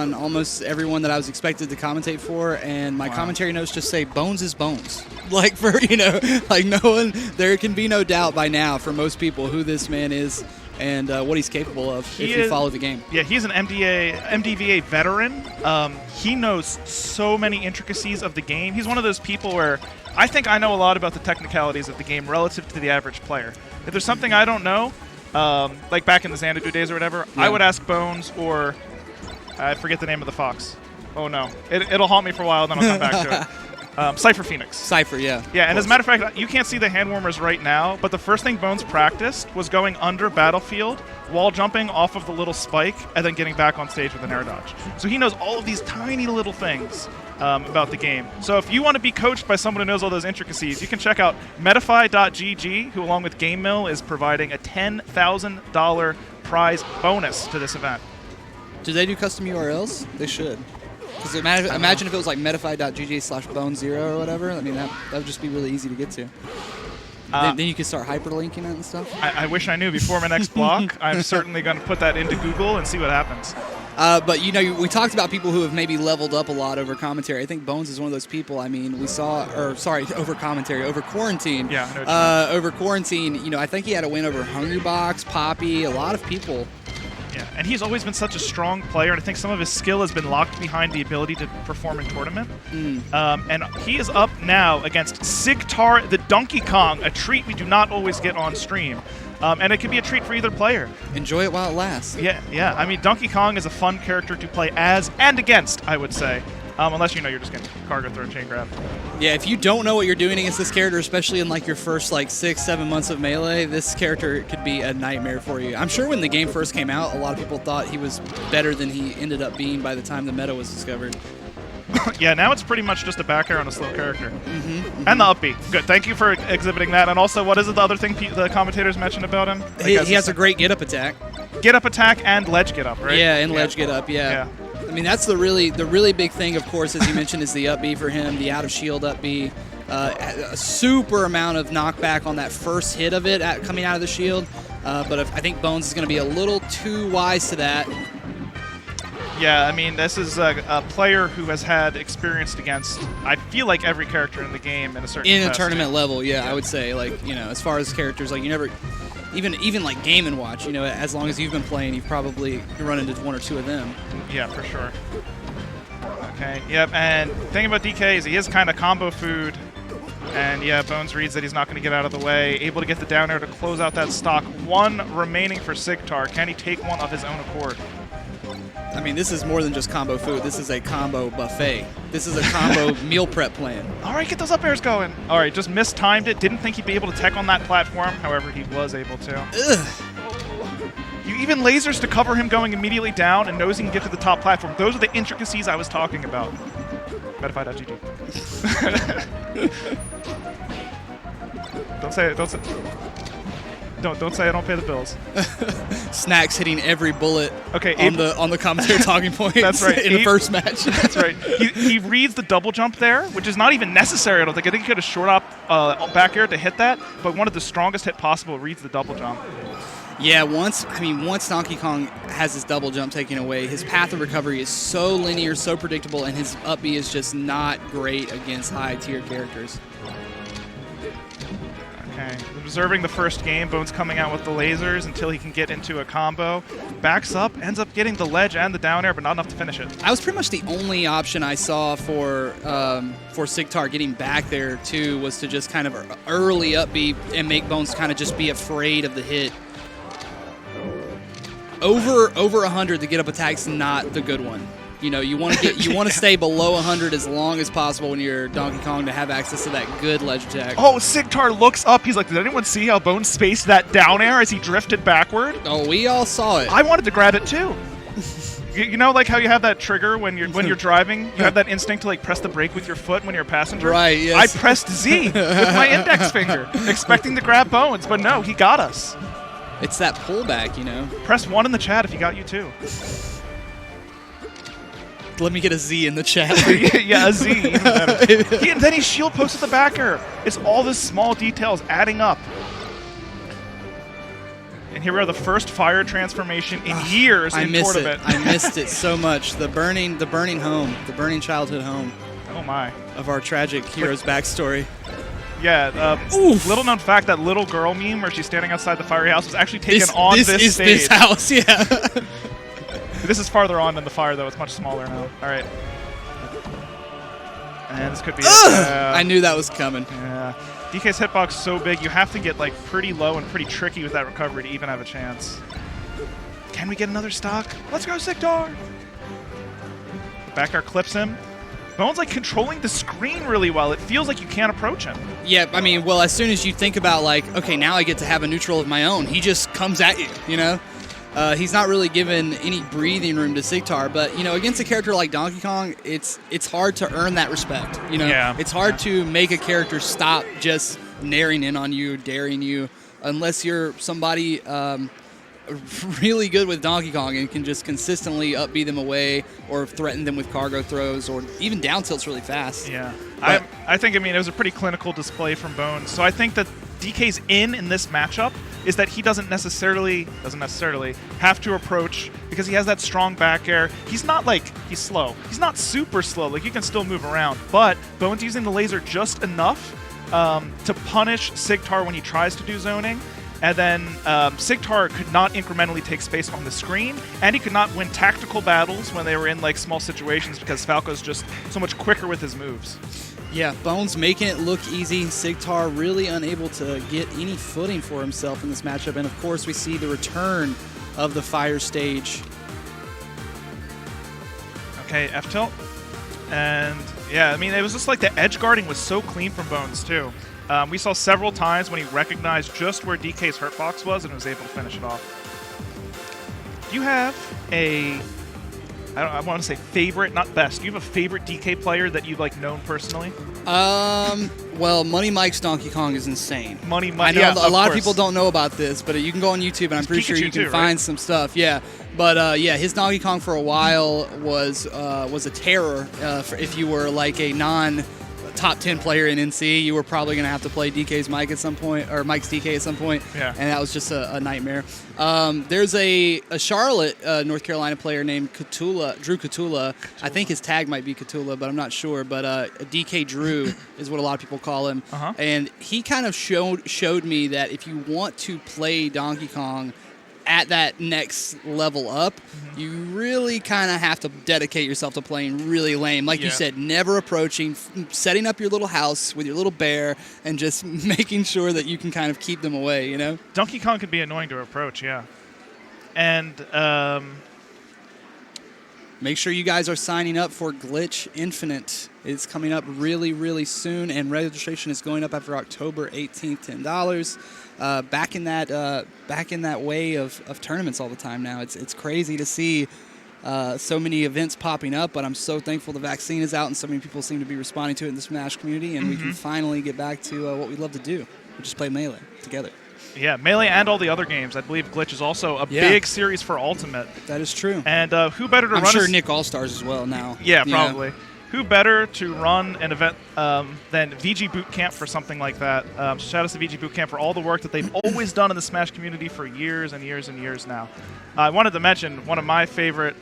on almost everyone that I was expected to commentate for, and my commentary notes just say Bones is Bones. Like, for, like no one, there can be no doubt by now for most people who this man is and what he's capable of if you follow the game. Yeah, he's an MDVA veteran. He knows so many intricacies of the game. He's one of those people where I think I know a lot about the technicalities of the game relative to the average player. If there's something I don't know, like back in the Xanadu days or whatever, I would ask Bones or I forget the name of the fox. Oh no, it'll haunt me for a while, then I'll come back to it. Cypher Phoenix. Cypher, yeah. Yeah, and as a matter of fact, you can't see the hand warmers right now, but the first thing Bones practiced was going under Battlefield, wall jumping off of the little spike, and then getting back on stage with an air dodge. So he knows all of these tiny little things about the game. So if you want to be coached by someone who knows all those intricacies, you can check out Metafy.gg, who along with Game Mill is providing a $10,000 prize bonus to this event. Do they do custom URLs? They should. Because imagine if it was like metafy.gg/bone0 or whatever. I mean, that would just be really easy to get to. Then you could start hyperlinking it and stuff. I wish I knew before my next block. I'm certainly going to put that into Google and see what happens. But, we talked about people who have maybe leveled up a lot over commentary. I think Bones is one of those people. I mean, over commentary, over quarantine. Yeah. Over quarantine, I think he had a win over Hungrybox, Poppy, a lot of people. Yeah, and he's always been such a strong player, and I think some of his skill has been locked behind the ability to perform in tournament. And he is up now against Cigtar the Donkey Kong, a treat we do not always get on stream. And it can be a treat for either player. Enjoy it while it lasts. Yeah. I mean, Donkey Kong is a fun character to play as and against, I would say. Unless you're just going to cargo throw chain grab. Yeah, if you don't know what you're doing against this character, especially in like your first 6-7 months of Melee, this character could be a nightmare for you. I'm sure when the game first came out, a lot of people thought he was better than he ended up being by the time the meta was discovered. Yeah, now it's pretty much just a back air on a slow character. And the up B. Good. Thank you for exhibiting that. And also, what is it, the other thing the commentators mentioned about him? He has a great get-up attack. Get-up attack and ledge get-up, right? Yeah, and ledge get-up, yeah. I mean, that's the really big thing, of course, as you mentioned, is the up B for him, the out-of-shield up B. A super amount of knockback on that first hit of it coming out of the shield. But I think Bones is going to be a little too wise to that. Yeah, I mean, this is a player who has had experience against, I feel like, every character in the game in a certain In a tournament level, yeah, I would say. As far as characters, you never... Even like Game & Watch, as long as you've been playing, you've probably run into one or two of them. Yeah, for sure. Okay, yep, and the thing about DK is he is kind of combo food. And yeah, Bones reads that he's not going to get out of the way. Able to get the down air to close out that stock. One remaining for Cigtar. Can he take one of his own accord? I mean, this is more than just combo food. This is a combo buffet. This is a combo meal prep plan. All right, get those up airs going. All right, just mistimed it. Didn't think he'd be able to tech on that platform. However, he was able to. You even lasers to cover him going immediately down and knows he can get to the top platform. Those are the intricacies I was talking about. Metafy.gg. Don't say it. Don't say it. Don't say I don't pay the bills. Snacks hitting every bullet on the commentary talking point. That's right. In the first match. That's right. He reads the double jump there, which is not even necessary. I don't think. I think he could have short up back air to hit that, but one of the strongest hit possible reads the double jump. Yeah, once Donkey Kong has his double jump taken away, his path of recovery is so linear, so predictable, and his up B is just not great against high-tier characters. Okay, observing the first game, Bones coming out with the lasers until he can get into a combo. Backs up, ends up getting the ledge and the down air, but not enough to finish it. That was pretty much the only option I saw for Cigtar getting back there, too, was to just kind of early up B and make Bones kind of just be afraid of the hit. Over 100, the get-up attack's not the good one. You want to stay below 100 as long as possible when you're Donkey Kong to have access to that good ledge attack. Oh, Cigtar looks up. He's like, did anyone see how Bones spaced that down air as he drifted backward? Oh, we all saw it. I wanted to grab it too. You know, like how you have that trigger when you're driving, you have that instinct to press the brake with your foot when you're a passenger. Right. Yes. I pressed Z with my index finger, expecting to grab Bones, but no, he got us. It's that pullback, Press 1 in the chat if he got you too. Let me get a Z in the chat. Yeah, a Z. Even better. And then he shield posted the backer. It's all the small details adding up. And And here we are, the first fire transformation in years in tournament. I missed it so much. The burning home, the burning childhood home. Oh my! Of our tragic hero's backstory. Yeah. Little known fact: that little girl meme where she's standing outside the fiery house was actually taken on this is stage. This house, yeah. This is farther on than the fire, though. It's much smaller now. All right. And this could be it. I knew that was coming. Yeah. DK's hitbox is so big, you have to get like pretty low and pretty tricky with that recovery to even have a chance. Can we get another stock? Let's go, Cigtar! Back air clips him. Bone's like controlling the screen really well. It feels like you can't approach him. Yeah, I mean, well, as soon as you think about like, okay, now I get to have a neutral of my own, he just comes at you, you know? He's not really given any breathing room to Cigtar, but you know, against a character like Donkey Kong, it's hard to earn that respect. You know, it's hard to make a character stop just naring in on you, daring you, unless you're somebody really good with Donkey Kong and can just consistently up-B them away or threaten them with cargo throws or even down tilts really fast. Yeah, I think, I mean, it was a pretty clinical display from Bones. So I think that DK's in this matchup is that he doesn't necessarily have to approach because he has that strong back air. He's not like, he's slow. He's not super slow. Like, you can still move around. But Bones using the laser just enough to punish Cigtar when he tries to do zoning. And then Cigtar could not incrementally take space on the screen, and he could not win tactical battles when they were in like small situations because Falco's just so much quicker with his moves. Yeah, Bones making it look easy. Cigtar really unable to get any footing for himself in this matchup. And of course, we see the return of the fire stage. Okay, F tilt. And yeah, I mean, it was just like the edge guarding was so clean from Bones too. We saw several times when he recognized just where DK's hurt box was and was able to finish it off. Do you have a, I want to say favorite, not best, do you have a favorite DK player that you've like known personally? Well, Money Mike's Donkey Kong is insane. Money Mike, I know yeah, a lot of people don't know about this, but you can go on YouTube and I'm pretty sure you can find some stuff. Yeah, but yeah, his Donkey Kong for a while was a terror. If you were like a top 10 player in NC, you were probably going to have to play DK's Mike at some point, or Mike's DK at some point, yeah. And that was just a nightmare. There's a Charlotte, North Carolina player named Drew Catula. I think his tag might be Catula, but I'm not sure. But DK Drew is what a lot of people call him. And he kind of showed me that if you want to play Donkey Kong at that next level up, you really kind of have to dedicate yourself to playing really lame. Like you said, never approaching, setting up your little house with your little bear, and just making sure that you can kind of keep them away, you know? Donkey Kong can be annoying to approach, yeah. And make sure you guys are signing up for Glitch Infinite. It's coming up really, really soon, and registration is going up after October 18th, $10. Back in that way of tournaments all the time now. It's crazy to see so many events popping up, but I'm so thankful the vaccine is out and so many people seem to be responding to it in the Smash community, and we can finally get back to what we love to do, which is play Melee together. Yeah, Melee and all the other games. I believe Glitch is also a big series for Ultimate. That is true. And who better to run? I'm sure Nick All-Stars as well now. Yeah, probably. Who better to run an event than VG Boot Camp for something like that? Shout out to VG Boot Camp for all the work that they've always done in the Smash community for years and years and years now. I wanted to mention one of my favorite